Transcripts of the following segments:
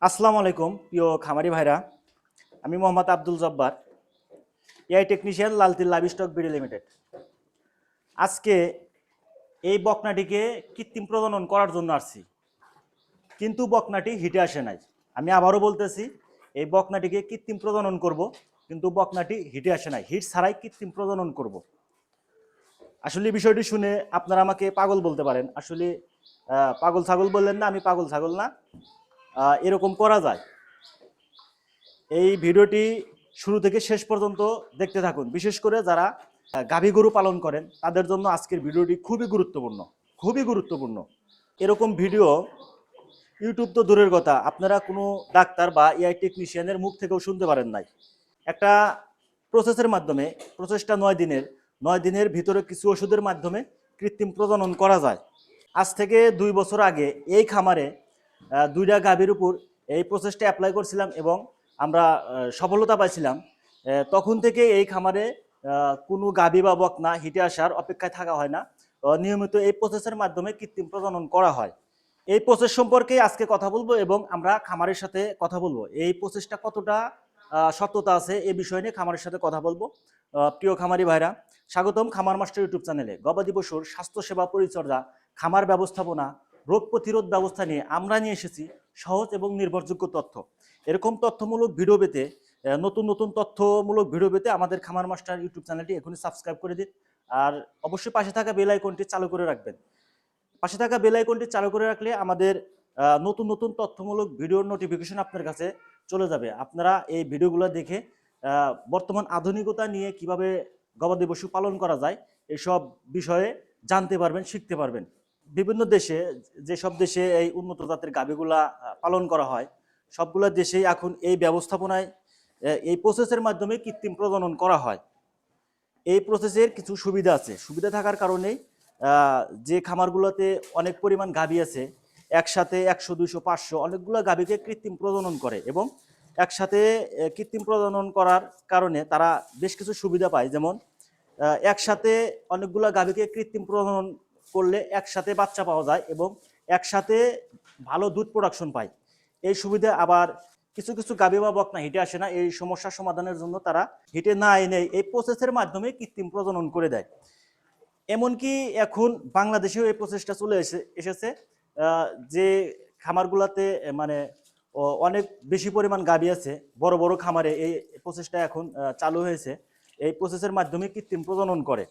আসসালামু আলাইকুম প্রিয় খামারি ভাইরা। আমি Mohammad Abdul Jabbar, AI technician, Laltil livestock BD limited. আজকে এই বকনাটিকে কৃত্রিম প্রজনন করার জন্য আসছি, কিন্তু বকনাটি হিটে আসে নাই। আমি আবারও বলতেছি, এই বকনাটিকে কৃত্রিম প্রজনন করব, কিন্তু বকনাটি হিটে আসে নাই। হিট ছাড়াই কৃত্রিম প্রজনন করব। আসলে বিষয়টি শুনে আপনারা আমাকে পাগল বলতে পারেন। আসলে পাগল ছাগল বললেন না, আমি পাগল ছাগল না। এরকম করা যায়। এই ভিডিওটি শুরু থেকে শেষ পর্যন্ত দেখতে থাকুন। বিশেষ করে যারা গাভী গরু পালন করেন তাদের জন্য আজকের ভিডিওটি খুবই গুরুত্বপূর্ণ, খুবই গুরুত্বপূর্ণ। এরকম ভিডিও ইউটিউব তো দূরের কথা, আপনারা কোনো ডাক্তার বা এআই টেকনিশিয়ানের মুখ থেকেও শুনতে পারেন নাই। একটা প্রসেসের মাধ্যমে, প্রসেসটা 9 দিনের, 9 দিনের ভিতরে কিছু ওষুধের মাধ্যমে কৃত্রিম প্রজনন করা যায়। আজ থেকে 2 বছর আগে এই খামারে 2টা গাভীর উপর এই প্রসেসটা অ্যাপ্লাই করছিলাম এবং আমরা সফলতা পাইছিলাম। তখন থেকে এই খামারে কোনো গাভী বা বকনা হিটে আসার অপেক্ষায় থাকা হয় না। নিয়মিত এই প্রসেসের মাধ্যমে কৃত্রিম প্রজনন করা হয়। এই প্রসেস সম্পর্কে আজকে কথা বলবো এবং আমরা খামারের সাথে কথা বলবো। এই প্রসেসটা কতটা সত্যতা আছে এই বিষয় নিয়ে খামারের সাথে কথা বলবো। প্রিয় খামারি ভাইরা, স্বাগতম খামার মাস্টার ইউটিউব চ্যানেলে। গবাদি পশুর স্বাস্থ্যসেবা পরিচর্যা, খামার ব্যবস্থাপনা, রোগ প্রতিরোধ ব্যবস্থা নিয়ে আমরা নিয়ে এসেছি সহজ এবং নির্ভরযোগ্য তথ্য। এরকম তথ্যমূলক ভিডিও পেতে, নতুন নতুন তথ্যমূলক ভিডিও পেতে আমাদের খামার মাস্টার ইউটিউব চ্যানেলটি এখনই সাবস্ক্রাইব করে দিন। আর অবশ্যই পাশে থাকা বেল আইকনটি চালু করে রাখবেন। পাশে থাকা বেল আইকনটি চালু করে রাখলে আমাদের নতুন নতুন তথ্যমূলক ভিডিওর নোটিফিকেশন আপনার কাছে চলে যাবে। আপনারা এই ভিডিওগুলো দেখে বর্তমান আধুনিকতা নিয়ে কিভাবে গবাদি পশু পালন করা যায় এসব বিষয়ে জানতে পারবেন, শিখতে পারবেন। বিভিন্ন দেশে, যেসব দেশে এই উন্নত জাতের গাভীগুলা পালন করা হয়, সবগুলো দেশেই এখন এই ব্যবস্থাপনায়, এই প্রসেসের মাধ্যমে কৃত্রিম প্রজনন করা হয়। এই প্রসেসের কিছু সুবিধা আছে। সুবিধা থাকার কারণেই যে খামারগুলোতে অনেক পরিমাণ গাভী আছে, একসাথে 100, 200, 500 অনেকগুলো গাভীকে কৃত্রিম প্রজনন করে এবং একসাথে কৃত্রিম প্রজনন করার কারণে তারা বেশ কিছু সুবিধা পায়। যেমন একসাথে অনেকগুলো গাভীকে কৃত্রিম প্রজনন করলে একসাথে বাচ্চা পাওয়া যায় এবং একসাথে ভালো দুধ প্রোডাকশন পায়। এই সুবিধা আবার কিছু কিছু গাভী বা বকনা হিটে আসে না, এই সমস্যার সমাধানের জন্য তারা হিটে না এনে এই প্রসেসের মাধ্যমে কৃত্রিম প্রজনন করে দেয়। এমনকি এখন বাংলাদেশেও এই প্রসেসটা চলে এসেছে। যে খামারগুলোতে মানে অনেক বেশি পরিমাণ গাভী আছে, বড় বড় খামারে এই প্রসেসটা এখন চালু হয়েছে। এই প্রসেসের মাধ্যমে কৃত্রিম প্রজনন করে।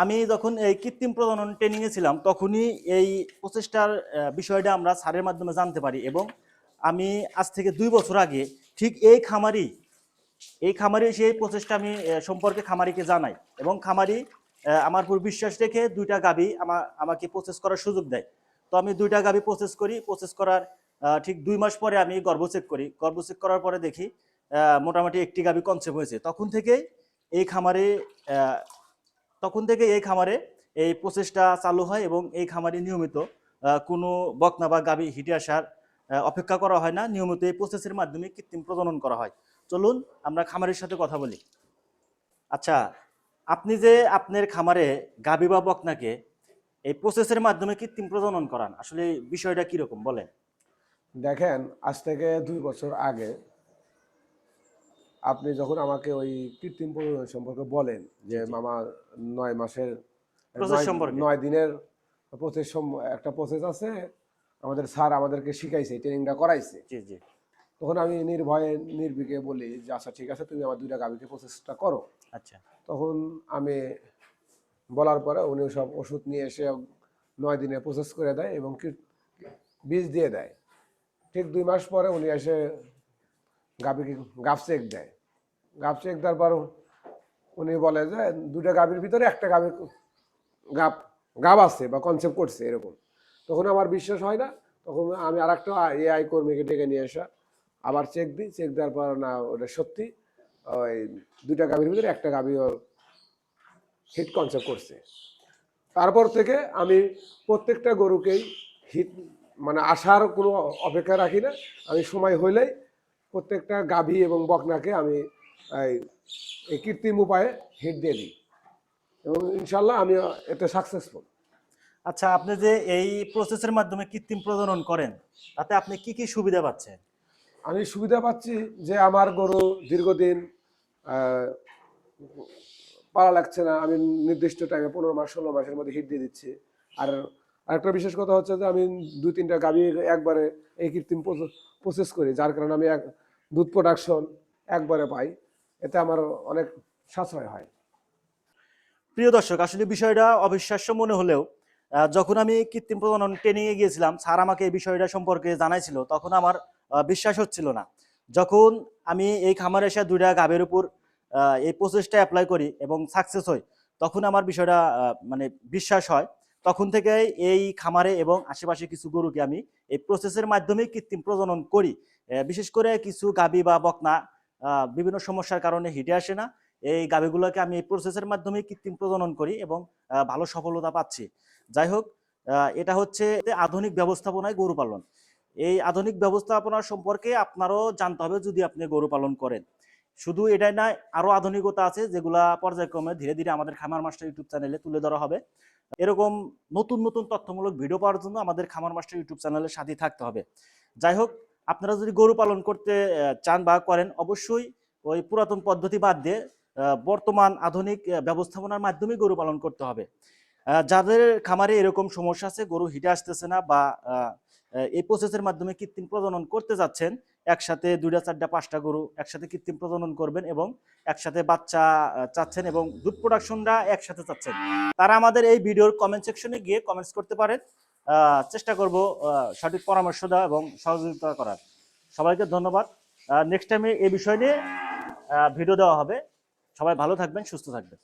আমি যখন এই কৃত্রিম প্রজনন ট্রেনিংয়ে ছিলাম তখনই এই প্রচেষ্টার বিষয়টা আমরা স্যারের মাধ্যমে জানতে পারি এবং আমি আজ থেকে 2 বছর আগে ঠিক এই খামারি সেই প্রচেষ্টা আমি সম্পর্কে খামারিকে জানাই এবং খামারি আমার উপর বিশ্বাস রেখে 2টা গাভী আমাকে প্রসেস করার সুযোগ দেয়। তো আমি 2টা গাভী প্রসেস করি। প্রসেস করার ঠিক 2 মাস পরে আমি গর্ভ চেক করি। গর্ভ চেক করার পরে দেখি মোটামুটি একটি গাভী কনসেপ্ট হয়েছে। এই খামারে আহ, তখন থেকে এই খামারে এই প্রসেসটা চালু হয় এবং এই খামারে নিয়মিত কোনো বকনা বা গাভী হিটে আসার অপেক্ষা করা হয় না। নিয়মিত এই প্রসেসের মাধ্যমে কৃত্রিম প্রজনন করা হয়। চলুন আমরা খামারের সাথে কথা বলি। আচ্ছা, আপনি যে আপনার খামারে গাভী বা বকনাকে এই প্রসেসের মাধ্যমে কৃত্রিম প্রজনন করান, আসলে বিষয়টা কিরকম বলেন? দেখেন, আজ থেকে 2 বছর আগে আপনি যখন আমাকে ওই কৃত্রিম প্রজনন সম্পর্কে বলেন জি যে জি, মামা 9 মাসের প্রসেস নয় সম্পর্কে। 9 দিনের একটা প্রসেস আছে, আমাদের স্যার আমাদেরকে শিখাইছে, ট্রেনিংটা করাইছে। জি জি, তখন আমি নির্ভয়ে নির্ভীকে বলি যে আচ্ছা ঠিক আছে, তুমি আমার 2টা গাভীকে প্রসেসটা করো। আচ্ছা তখন আমি বলার পরে উনি সব ওষুধ নিয়ে এসে 9 দিনে প্রসেস করে দেয় এবং বীজ দিয়ে দেয়। ঠিক 2 মাস পরে উনি এসে গাভীকে গাভ চেক দেয়। গাভ চেক দেওয়ার পর উনি বলে যে 2টা গাভীর ভিতরে একটা গাভীর গাভ গাভ আছে বা কনসেপ্ট করছে এরকম। তখন আমার বিশ্বাস হয় না। তখন আমি আর একটা এআই কর্মীকে ডেকে নিয়ে আসা, আবার চেক দিই। চেক দেওয়ার পর না, ওটা সত্যি ওই 2টা গাভীর ভিতরে একটা গাভী ওর হিট কনসেপ্ট করছে। তারপর থেকে আমি প্রত্যেকটা গরুকেই হিট মানে আসার কোনো অপেক্ষা রাখি না। আমি সময় হইলেই প্রত্যেকটা গাভী এবং বকনাকে আমি এই কৃত্রিম উপায়ে হিট দিয়ে দিই এবং ইনশাল্লাহ আমি এতে সাকসেসফুল। আচ্ছা, আপনি যে এই প্রসেসের মাধ্যমে কৃত্রিম প্রজনন করেন তাতে আপনি কি কি সুবিধা পাচ্ছেন? আমি সুবিধা পাচ্ছি যে আমার গরু দীর্ঘদিন আহ, পালা লাগছে না, আমি নির্দিষ্ট টাইমে 15 মাস 16 মাসের মধ্যে হিট দিয়ে দিচ্ছি। আর আরেকটা বিশেষ কথা হচ্ছে যে আমি 2-3টা গাভী একবারে এই কৃত্রিম প্রসেস করি, যার কারণে আমি দুধ প্রোডাকশন একবারে পাই, এতে আমার অনেক সাশ্রয় হয়। প্রিয় দর্শক, আসলে বিষয়টা অবিশ্বাস্য মনে হলেও যখন আমি কৃত্রিম প্রজনন ট্রেনিংয়ে গিয়েছিলাম, স্যার আমাকে এই বিষয়টা সম্পর্কে জানাইছিল, তখন আমার বিশ্বাস হচ্ছিল না। যখন আমি এই খামারে এসে 2টা গাভীর উপর এই প্রসেসটা অ্যাপ্লাই করি এবং সাকসেস হই, তখন আমার বিষয়টা মানে বিশ্বাস হয়। তখন থেকে এই খামারে এবং আশেপাশে কিছু গরুকে আমি এই প্রসেসের মাধ্যমে কৃত্রিম প্রজনন করি। বিশেষ করে কিছু গাভী বা বকনা বিভিন্ন সমস্যার কারণে হিটে আসে না, এই গাভীগুলোকে আমি এই প্রসেসের মাধ্যমে কৃত্রিম প্রজনন করি এবং ভালো সফলতা পাচ্ছি। যাই হোক, এটা হচ্ছে আধুনিক ব্যবস্থাপনায় গরু পালন। এই আধুনিক ব্যবস্থাপনা সম্পর্কে আপনারও জানতে হবে যদি আপনি গরু পালন করেন। শুধু এটাই নয়, আরো আধুনিকতা আছে যেগুলা পর্যায়ক্রমে ধীরে ধীরে আমাদের খামার মাস্টার ইউটিউব চ্যানেলে তুলে ধরা হবে। এরকম নতুন নতুন তথ্যমূলক ভিডিও পাওয়ার জন্য আমাদের খামার মাস্টার ইউটিউব চ্যানেলের সাথে থাকতে হবে। যাই হোক, আপনারা যদি গরু পালন করতে চান বা করেন, অবশ্যই ওই পুরাতন পদ্ধতি বাদ দিয়ে বর্তমান আধুনিক ব্যবস্থাপনার মাধ্যমে গরু পালন করতে হবে। যাদের খামারে এরকম সমস্যা আছে, গরু হিটে আসতেছে না বা এই প্রসেসের মাধ্যমে কৃত্রিম প্রজনন করতে যাচ্ছেন, একসাথে 2টা 4টা 5টা গরু একসাথে কৃত্রিম প্রজনন করবেন এবং একসাথে বাচ্চা চাচ্ছেন এবং দুধ প্রোডাকশনটা একসাথে চাচ্ছেন, তারা আমাদের এই ভিডিওর কমেন্ট সেকশনে গিয়ে কমেন্টস করতে পারেন। চেষ্টা করব সঠিক পরামর্শ দেওয়া এবং সহযোগিতা করার। সবাইকে ধন্যবাদ। নেক্সট টাইমে এই বিষয় নিয়ে ভিডিও দেওয়া হবে। সবাই ভালো থাকবেন, সুস্থ থাকবেন।